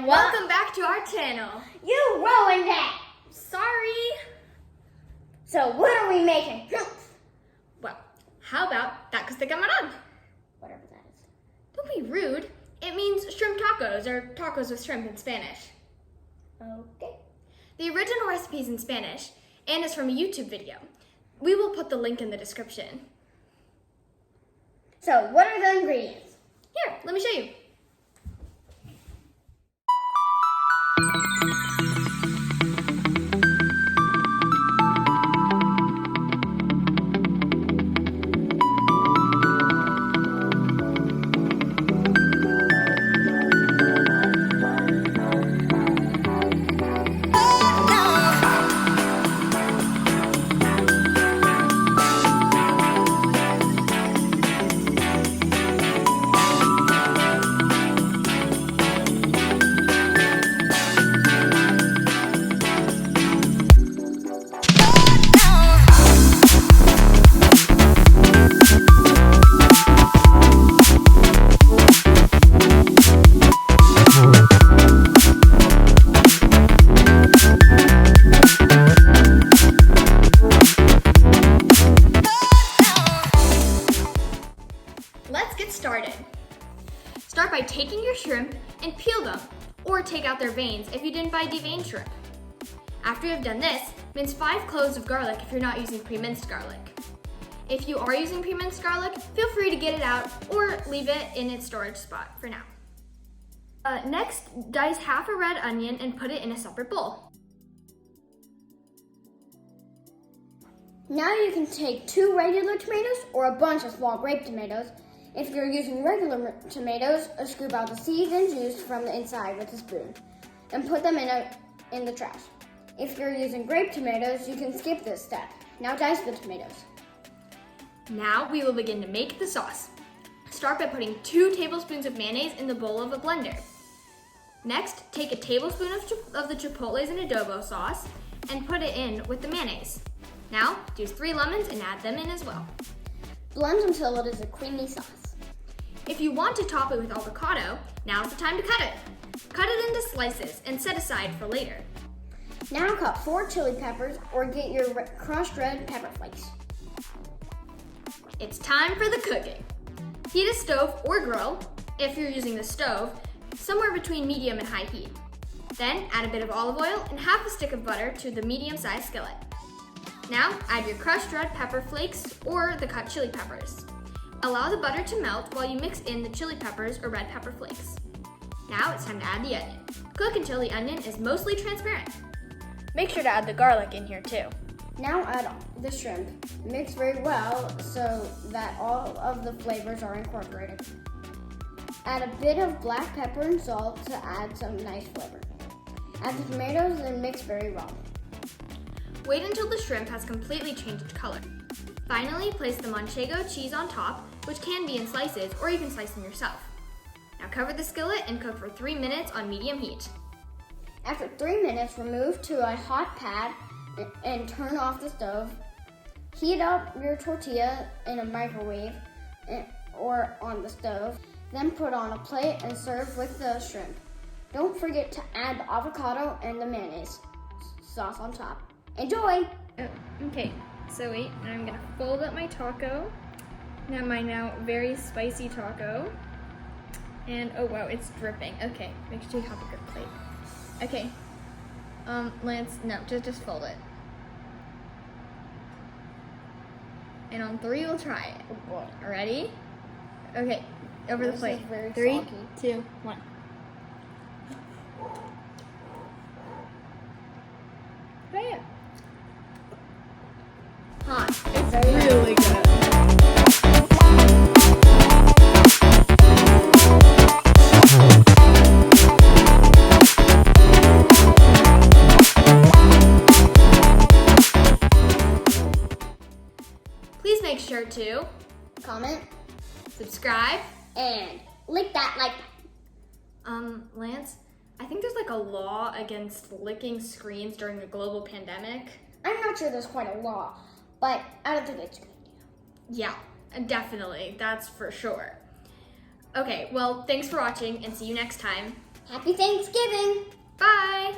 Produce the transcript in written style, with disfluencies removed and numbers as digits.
Welcome back to our channel. You ruined that! Sorry. So what are we making? Well, how about tacos de camarón? Whatever that is. Don't be rude. It means shrimp tacos, or tacos with shrimp in Spanish. Okay. The original recipe is in Spanish and is from a YouTube video. We will put the link in the description. So what are the ingredients? Here, let me show you. Let's get started. Start by taking your shrimp and peel them, or take out their veins if you didn't buy deveined shrimp. After you have done this, mince 5 cloves of garlic if you're not using pre-minced garlic. If you are using pre-minced garlic, feel free to get it out or leave it in its storage spot for now. Next, dice half a red onion and put it in a separate bowl. Now you can take 2 regular tomatoes or a bunch of small grape tomatoes. If you're using regular tomatoes, scoop out the seeds and juice from the inside with a spoon and put them in the trash. If you're using grape tomatoes, you can skip this step. Now dice the tomatoes. Now we will begin to make the sauce. Start by putting 2 tablespoons of mayonnaise in the bowl of a blender. Next, take a tablespoon of the chipotles and adobo sauce and put it in with the mayonnaise. Now, juice 3 lemons and add them in as well. Blend until it is a creamy sauce. If you want to top it with avocado, now's the time to cut it. Cut it into slices and set aside for later. Now cut 4 chili peppers or get your crushed red pepper flakes. It's time for the cooking. Heat a stove or grill, if you're using the stove, somewhere between medium and high heat. Then add a bit of olive oil and half a stick of butter to the medium-sized skillet. Now add your crushed red pepper flakes or the cut chili peppers. Allow the butter to melt while you mix in the chili peppers or red pepper flakes. Now it's time to add the onion. Cook until the onion is mostly transparent. Make sure to add the garlic in here too. Now add the shrimp. Mix very well so that all of the flavors are incorporated. Add a bit of black pepper and salt to add some nice flavor. Add the tomatoes and mix very well. Wait until the shrimp has completely changed color. Finally, place the manchego cheese on top, which can be in slices or you can slice them yourself. Now cover the skillet and cook for 3 minutes on medium heat. After 3 minutes, remove to a hot pad and turn off the stove. Heat up your tortilla in a microwave or on the stove. Then put on a plate and serve with the shrimp. Don't forget to add the avocado and the mayonnaise sauce on top. Enjoy! Okay, so wait, I'm gonna fold up my taco. Now my very spicy taco. And oh wow, it's dripping. Okay, make sure you have a good plate. Okay, Lance, no, just fold it. And on 3, we'll try it. Oh boy. Ready? Okay, over the This plate. is very 3, soggy. 2, 1. Try it. Hot. It's really good. Please make sure to comment, subscribe, and lick that like button. Lance, I think there's like a law against licking screens during a global pandemic. I'm not sure there's quite a law, but I don't think it's a good idea. Yeah, definitely. That's for sure. Okay, well, thanks for watching and see you next time. Happy Thanksgiving! Bye!